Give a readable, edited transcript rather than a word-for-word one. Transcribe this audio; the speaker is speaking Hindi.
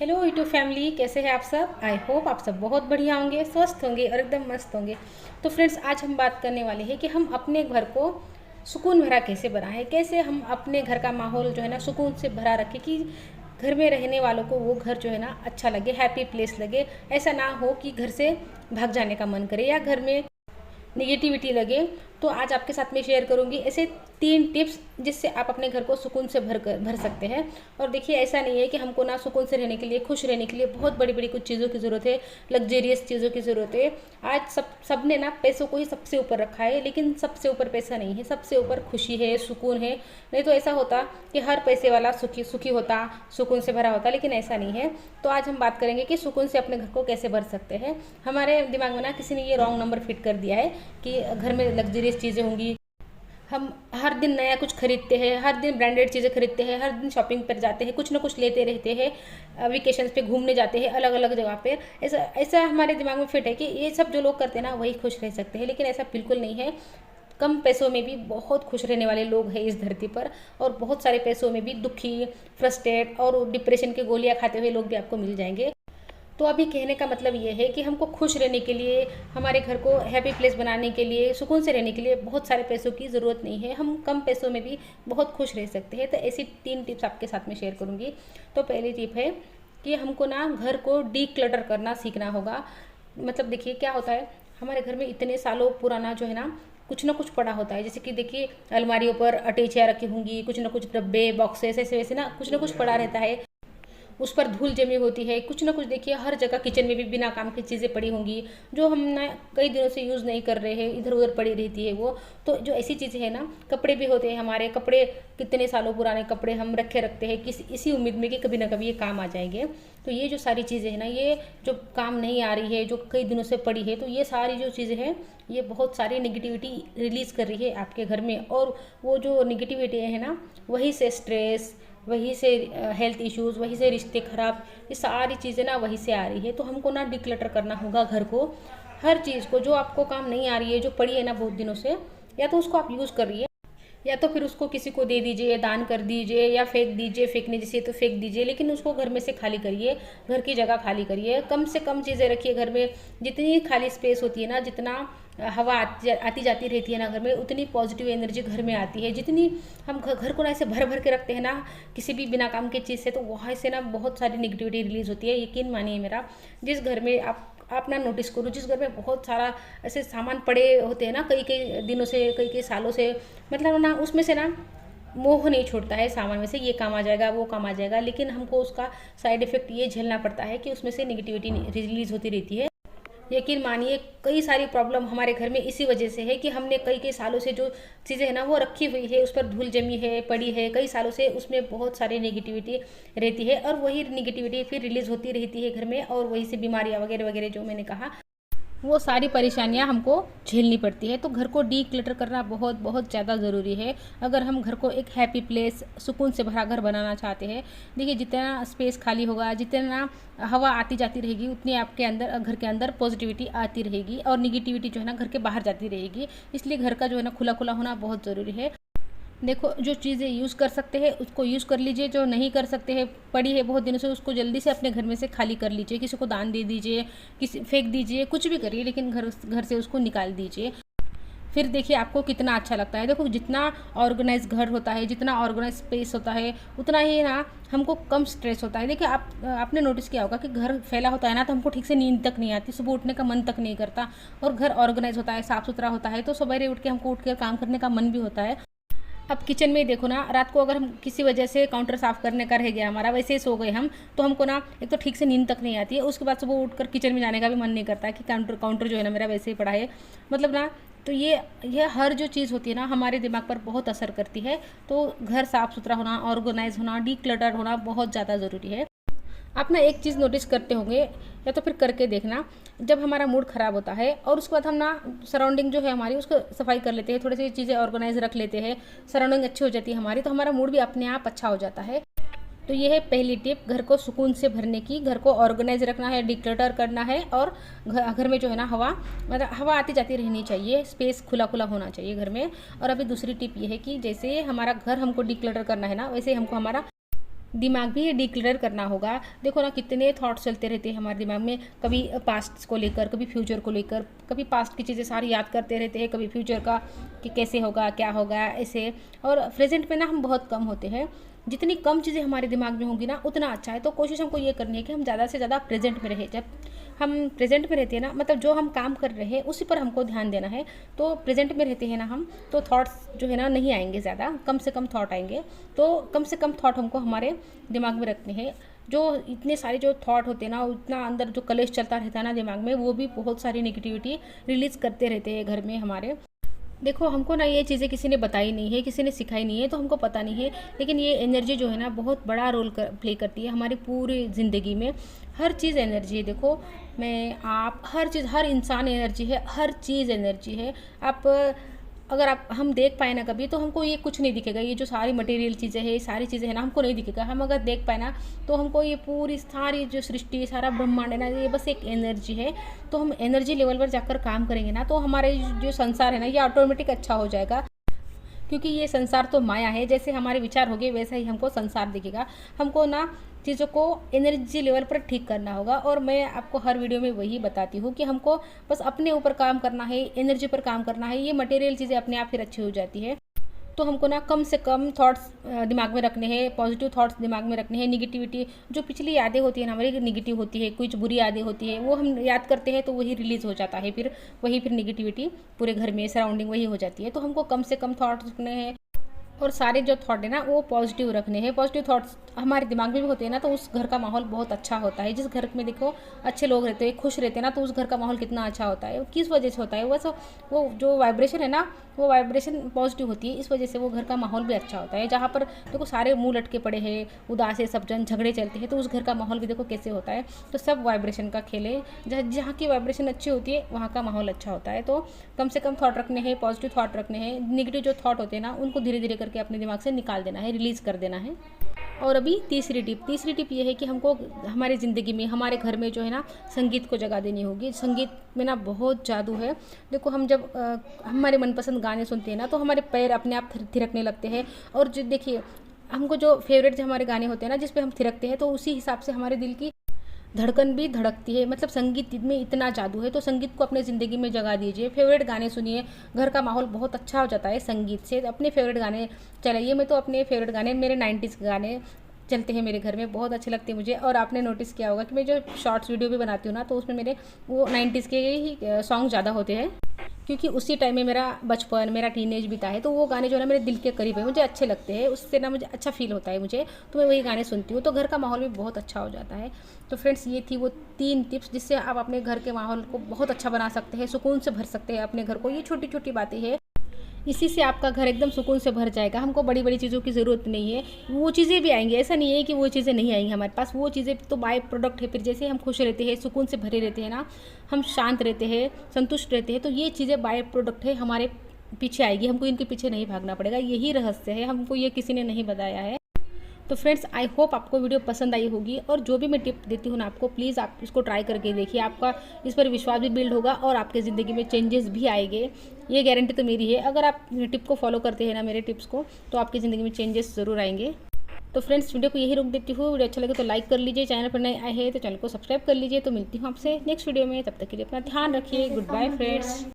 हेलो यूट्यूब फैमिली, कैसे हैं आप सब। आई होप आप सब बहुत बढ़िया होंगे, स्वस्थ होंगे और एकदम मस्त होंगे। तो फ्रेंड्स, आज हम बात करने वाले हैं कि हम अपने घर को सुकून भरा कैसे बनाएं, कैसे हम अपने घर का माहौल जो है ना सुकून से भरा रखें कि घर में रहने वालों को वो घर जो है ना अच्छा लगे, हैप्पी प्लेस लगे। ऐसा ना हो कि घर से भाग जाने का मन करे या घर में निगेटिविटी लगे। तो आज आपके साथ में शेयर करूंगी ऐसे 3 टिप्स जिससे आप अपने घर को सुकून से भर सकते हैं। और देखिए, ऐसा नहीं है कि हमको ना सुकून से रहने के लिए, खुश रहने के लिए बहुत बड़ी बड़ी कुछ चीज़ों की ज़रूरत है, लग्जेरियस चीज़ों की ज़रूरत है। आज सबने ना पैसों को ही सबसे ऊपर रखा है, लेकिन सबसे ऊपर पैसा नहीं है, सबसे ऊपर खुशी है, सुकून है। नहीं तो ऐसा होता कि हर पैसे वाला सुखी सुखी होता, सुकून से भरा होता, लेकिन ऐसा नहीं है। तो आज हम बात करेंगे कि सुकून से अपने घर को कैसे भर सकते हैं। हमारे दिमाग में ना किसी ने ये रॉन्ग नंबर फिट कर दिया है कि घर में लग्जरियस चीज़ें होंगी, हम हर दिन नया कुछ खरीदते हैं, हर दिन ब्रांडेड चीज़ें खरीदते हैं, हर दिन शॉपिंग पर जाते हैं, कुछ ना कुछ लेते रहते हैं, वेकेशंस पे घूमने जाते हैं अलग अलग जगह पे। ऐसा ऐसा हमारे दिमाग में फिट है कि ये सब जो लोग करते हैं ना वही खुश रह सकते हैं, लेकिन ऐसा बिल्कुल नहीं है। कम पैसों में भी बहुत खुश रहने वाले लोग हैं इस धरती पर, और बहुत सारे पैसों में भी दुखी, फ्रस्ट्रेट और डिप्रेशन की गोलियां खाते हुए लोग भी आपको मिल जाएंगे। तो अभी कहने का मतलब ये है कि हमको खुश रहने के लिए, हमारे घर को हैप्पी प्लेस बनाने के लिए, सुकून से रहने के लिए बहुत सारे पैसों की ज़रूरत नहीं है। हम कम पैसों में भी बहुत खुश रह सकते हैं। तो ऐसी 3 टिप्स आपके साथ में शेयर करूँगी। तो पहली टिप है कि हमको ना घर को डी क्लटर करना सीखना होगा। मतलब देखिए क्या होता है, हमारे घर में इतने सालों पुराना जो है ना कुछ ना कुछ पड़ा होता है। जैसे कि देखिए, अलमारियों पर अटैचियाँ रखी होंगी, कुछ ना कुछ डब्बे, बॉक्सेस, ऐसे वैसे ना कुछ पड़ा रहता है। उस पर धूल जमी होती है, कुछ ना कुछ। देखिए, हर जगह किचन में भी बिना काम की चीज़ें पड़ी होंगी जो हम ना कई दिनों से यूज़ नहीं कर रहे हैं, इधर उधर पड़ी रहती है वो। तो जो ऐसी चीज़ें हैं ना, कपड़े भी होते हैं हमारे, कपड़े कितने सालों पुराने कपड़े हम रखे रखते हैं इसी उम्मीद में कि कभी ना कभी ये काम आ जाएंगे। तो ये जो सारी चीज़ें हैं ना, ये जो काम नहीं आ रही है, जो कई दिनों से पड़ी है, तो ये सारी जो चीज़ें हैं ये बहुत सारी निगेटिविटी रिलीज़ कर रही है आपके घर में। और वो जो निगेटिविटी है ना, वहीं से स्ट्रेस, वहीं से हेल्थ इश्यूज़, वहीं से रिश्ते खराब, ये सारी चीज़ें ना वहीं से आ रही है। तो हमको ना डिक्लटर करना होगा घर को। हर चीज़ को जो आपको काम नहीं आ रही है, जो पड़ी है ना बहुत दिनों से, या तो उसको आप यूज़ कर रही है, या तो फिर उसको किसी को दे दीजिए, दान कर दीजिए, या फेंक दीजिए। फेंकने जैसे तो फेंक दीजिए, लेकिन उसको घर में से खाली करिए, घर की जगह खाली करिए। कम से कम चीज़ें रखिए घर में। जितनी खाली स्पेस होती है ना, जितना हवा आती जाती रहती है ना घर में, उतनी पॉजिटिव एनर्जी घर में आती है। जितनी हम घर को ना ऐसे भर भर के रखते हैं ना किसी भी बिना काम की चीज़ से, तो वहाँ से ना बहुत सारी निगेटिविटी रिलीज होती है। यकीन मानिए मेरा, जिस घर में आप ना नोटिस करो, जिस घर में बहुत सारा ऐसे सामान पड़े होते हैं ना कई कई दिनों से, कई कई सालों से, मतलब ना उसमें से ना मोह नहीं छूटता है सामान में से, ये काम आ जाएगा, वो काम आ जाएगा, लेकिन हमको उसका साइड इफेक्ट ये झेलना पड़ता है कि उसमें से निगेटिविटी रिलीज होती रहती है। यकीन मानिए, कई सारी प्रॉब्लम हमारे घर में इसी वजह से है कि हमने कई कई सालों से जो चीज़ें है ना वो रखी हुई है, उस पर धूल जमी है, पड़ी है कई सालों से, उसमें बहुत सारी नेगेटिविटी रहती है, और वही नेगेटिविटी फिर रिलीज होती रहती है घर में, और वही से बीमारियाँ वगैरह वगैरह जो मैंने कहा, वो सारी परेशानियां हमको झेलनी पड़ती है। तो घर को डी क्लटर करना बहुत बहुत ज़्यादा ज़रूरी है अगर हम घर को एक हैप्पी प्लेस, सुकून से भरा घर बनाना चाहते हैं। देखिए, जितना स्पेस खाली होगा, जितना हवा आती जाती रहेगी, उतनी आपके अंदर, घर के अंदर पॉजिटिविटी आती रहेगी, और निगेटिविटी जो है ना घर के बाहर जाती रहेगी। इसलिए घर का जो है ना खुला खुला होना बहुत ज़रूरी है। देखो, जो चीज़ें यूज़ कर सकते हैं उसको यूज़ कर लीजिए, जो नहीं कर सकते हैं, पड़ी है बहुत दिनों से, उसको जल्दी से अपने घर में से खाली कर लीजिए, किसी को दान दे दीजिए, किसी फेंक दीजिए, कुछ भी करिए, लेकिन घर से उसको निकाल दीजिए। फिर देखिए आपको कितना अच्छा लगता है। देखो, जितना ऑर्गेनाइज घर होता है, जितना ऑर्गेनाइज स्पेस होता है, उतना ही ना हमको कम स्ट्रेस होता है। देखिए, आपने नोटिस किया होगा कि घर फैला होता है ना तो हमको ठीक से नींद तक नहीं आती, सुबह उठने का मन तक नहीं करता। और घर ऑर्गेनाइज होता है, साफ़ सुथरा होता है, तो सवेरे उठ के हमको उठ कर काम करने का मन भी होता है। अब किचन में ही देखो ना, रात को अगर हम किसी वजह से काउंटर साफ़ करने का रह गया हमारा, वैसे ही सो गए हम, तो हमको ना एक तो ठीक से नींद तक नहीं आती है, उसके बाद सुबह उठकर किचन में जाने का भी मन नहीं करता है कि काउंटर जो है ना मेरा वैसे ही पड़ा है। मतलब ना, तो ये हर जो चीज़ होती है ना हमारे दिमाग पर बहुत असर करती है। तो घर साफ़ सुथरा होना, ऑर्गेनाइज होना, डी क्लटर होना बहुत ज़्यादा ज़रूरी है। आप ना एक चीज़ नोटिस करते होंगे, या तो फिर करके देखना, जब हमारा मूड ख़राब होता है और उसके बाद हम ना सराउंडिंग जो है हमारी उसको सफाई कर लेते हैं, थोड़ी सी चीज़ें ऑर्गेनाइज रख लेते हैं, सराउंडिंग अच्छी हो जाती है हमारी, तो हमारा मूड भी अपने आप अच्छा हो जाता है। तो ये है पहली टिप, घर को सुकून से भरने की। घर को ऑर्गेनाइज रखना है, डिक्लटर करना है, और घर में जो है ना मतलब हवा आती जाती रहनी चाहिए, स्पेस खुला खुला होना चाहिए घर में। और अभी दूसरी टिप ये है कि जैसे हमारा घर हमको डिक्लटर करना है ना, वैसे हमको हमारा दिमाग भी डिक्लेयर करना होगा। देखो ना कितने थॉट्स चलते रहते हैं हमारे दिमाग में, कभी पास्ट को लेकर, कभी फ्यूचर को लेकर, कभी पास्ट की चीज़ें सारी याद करते रहते हैं, कभी फ्यूचर का कि कैसे होगा क्या होगा ऐसे। और प्रेजेंट में ना हम बहुत कम होते हैं। जितनी कम चीज़ें हमारे दिमाग में होंगी ना उतना अच्छा है। तो कोशिश हमको ये करनी है कि हम ज़्यादा से ज़्यादा प्रेजेंट में रहें। जब हम प्रेजेंट में रहते हैं ना, मतलब जो हम काम कर रहे हैं उसी पर हमको ध्यान देना है। तो प्रेजेंट में रहते हैं ना हम, तो थॉट्स जो है ना नहीं आएंगे, ज़्यादा कम से कम थॉट आएंगे। तो कम से कम थॉट हमको हमारे दिमाग में रखने हैं। जो इतने सारे जो थॉट होते हैं ना, उतना अंदर जो कलेश चलता रहता है ना दिमाग में, वो भी बहुत सारी नेगेटिविटी रिलीज़ करते रहते हैं घर में हमारे। देखो हमको ना ये चीज़ें किसी ने बताई नहीं है, किसी ने सिखाई नहीं है, तो हमको पता नहीं है। लेकिन ये एनर्जी जो है ना बहुत बड़ा रोल प्ले करती है हमारी पूरी ज़िंदगी में। हर चीज़ एनर्जी है। देखो मैं, आप, हर चीज़, हर इंसान एनर्जी है, हर चीज़ एनर्जी है। आप अगर आप हम देख पाए ना कभी, तो हमको ये कुछ नहीं दिखेगा। ये जो सारी मटेरियल चीज़ें हैं, सारी चीज़ें हैं ना, हमको नहीं दिखेगा। हम अगर देख पाए ना, तो हमको ये पूरी सारी जो सृष्टि, सारा ब्रह्मांड है ना, ये बस एक एनर्जी है। तो हम एनर्जी लेवल पर जाकर काम करेंगे ना, तो हमारे जो संसार है ना, ये ऑटोमेटिक अच्छा हो जाएगा। क्योंकि ये संसार तो माया है, जैसे हमारे विचार होंगे वैसा ही हमको संसार दिखेगा। हमको ना चीज़ों को एनर्जी लेवल पर ठीक करना होगा। और मैं आपको हर वीडियो में वही बताती हूँ कि हमको बस अपने ऊपर काम करना है, एनर्जी पर काम करना है। ये मटेरियल चीज़ें अपने आप फिर अच्छी हो जाती है। तो हमको ना कम से कम थॉट्स दिमाग में रखने हैं, पॉजिटिव थॉट्स दिमाग में रखने हैं। निगेटिविटी, जो पिछली यादें होती है ना हमारी, निगेटिव होती है, कुछ बुरी यादें होती है, वो हम याद करते हैं तो वही रिलीज़ हो जाता है। फिर वही फिर निगेटिविटी पूरे घर में सराउंडिंग वही हो जाती है। तो हमको कम से कम थॉट्स रखने हैं, और सारे जो थॉट है ना वो पॉजिटिव रखने हैं। पॉजिटिव थॉट्स हमारे दिमाग में भी होते हैं ना, तो उस घर का माहौल बहुत अच्छा होता है। जिस घर में देखो अच्छे लोग रहते हैं, खुश रहते हैं ना, तो उस घर का माहौल कितना अच्छा होता है। किस वजह से होता है? वो जो वाइब्रेशन है ना, वो वाइब्रेशन पॉजिटिव होती है, इस वजह से वो घर का माहौल भी अच्छा होता है। जहाँ पर देखो सारे मुंह लटके पड़े हैं, उदास है, सब जन झगड़े चलते हैं, तो उस घर का माहौल भी देखो कैसे होता है। तो सब वाइब्रेशन का खेल है। जहाँ की वाइब्रेशन अच्छी होती है वहाँ का माहौल अच्छा होता है। तो कम से कम थॉट रखने हैं, पॉजिटिव थॉट रखने हैं। निगेटिव जो थॉट होते हैं ना, उनको धीरे धीरे करके अपने दिमाग से निकाल देना है, रिलीज़ कर देना है। और अभी तीसरी टिप ये है कि हमको हमारी ज़िंदगी में, हमारे घर में जो है ना, संगीत को जगह देनी होगी। संगीत में ना बहुत जादू है। देखो हम जब हमारे मनपसंद गाने सुनते हैं ना, तो हमारे पैर अपने आप थिरकने लगते हैं। और जो देखिए, हमको जो फेवरेट जो हमारे गाने होते हैं ना, जिस पे हम थिरकते हैं, तो उसी हिसाब से हमारे दिल की धड़कन भी धड़कती है। मतलब संगीत में इतना जादू है। तो संगीत को अपने ज़िंदगी में जगह दीजिए, फेवरेट गाने सुनिए, घर का माहौल बहुत अच्छा हो जाता है संगीत से। अपने फेवरेट गाने चलाइए। मैं तो अपने फेवरेट गाने, मेरे 90s के गाने चलते हैं मेरे घर में, बहुत अच्छे लगते हैं मुझे। और आपने नोटिस किया होगा कि मैं जो शॉर्ट्स वीडियो भी बनाती हूँ ना, तो उसमें मेरे वो 90s के ही सॉन्ग ज़्यादा होते हैं, क्योंकि उसी टाइम में मेरा बचपन, मेरा टीनेज बीता है। तो वो गाने जो है ना मेरे दिल के करीब है, मुझे अच्छे लगते हैं, उससे ना मुझे अच्छा फील होता है मुझे। तो मैं वही गाने सुनती हूँ, तो घर का माहौल भी बहुत अच्छा हो जाता है। तो फ्रेंड्स, ये थी वो 3 टिप्स जिससे आप अपने घर के माहौल को बहुत अच्छा बना सकते हैं, सुकून से भर सकते हैं अपने घर को। ये छोटी छोटी बातें हैं, इसी से आपका घर एकदम सुकून से भर जाएगा। हमको बड़ी बड़ी चीज़ों की ज़रूरत नहीं है। वो चीज़ें भी आएंगी, ऐसा नहीं है कि वो चीज़ें नहीं आएंगी हमारे पास। वो चीज़ें तो बाय प्रोडक्ट है। फिर जैसे हम खुश रहते हैं, सुकून से भरे रहते हैं ना, हम शांत रहते हैं, संतुष्ट रहते हैं, तो ये चीज़ें बाय प्रोडक्ट है, हमारे पीछे आएगी। हमको इनके पीछे नहीं भागना पड़ेगा। यही रहस्य है, हमको ये किसी ने नहीं बताया है। तो फ्रेंड्स, आई होप आपको वीडियो पसंद आई होगी। और जो भी मैं टिप देती हूँ ना आपको, प्लीज़ आप इसको ट्राई करके देखिए। आपका इस पर विश्वास भी बिल्ड होगा और आपके ज़िंदगी में चेंजेस भी आएंगे। ये गारंटी तो मेरी है। अगर आप टिप को फॉलो करते हैं ना, मेरे टिप्स को, तो आपकी ज़िंदगी में चेंजेस ज़रूर आएंगे। तो फ्रेंड्स, वीडियो को यही रोक देती हूँ। वीडियो अच्छा लगे तो लाइक कर लीजिए, चैनल पर नए आए हैं तो चैनल को सब्सक्राइब कर लीजिए। तो मिलती हूँ आपसे नेक्स्ट वीडियो में, तब तक के लिए अपना ध्यान रखिए। Goodbye friends.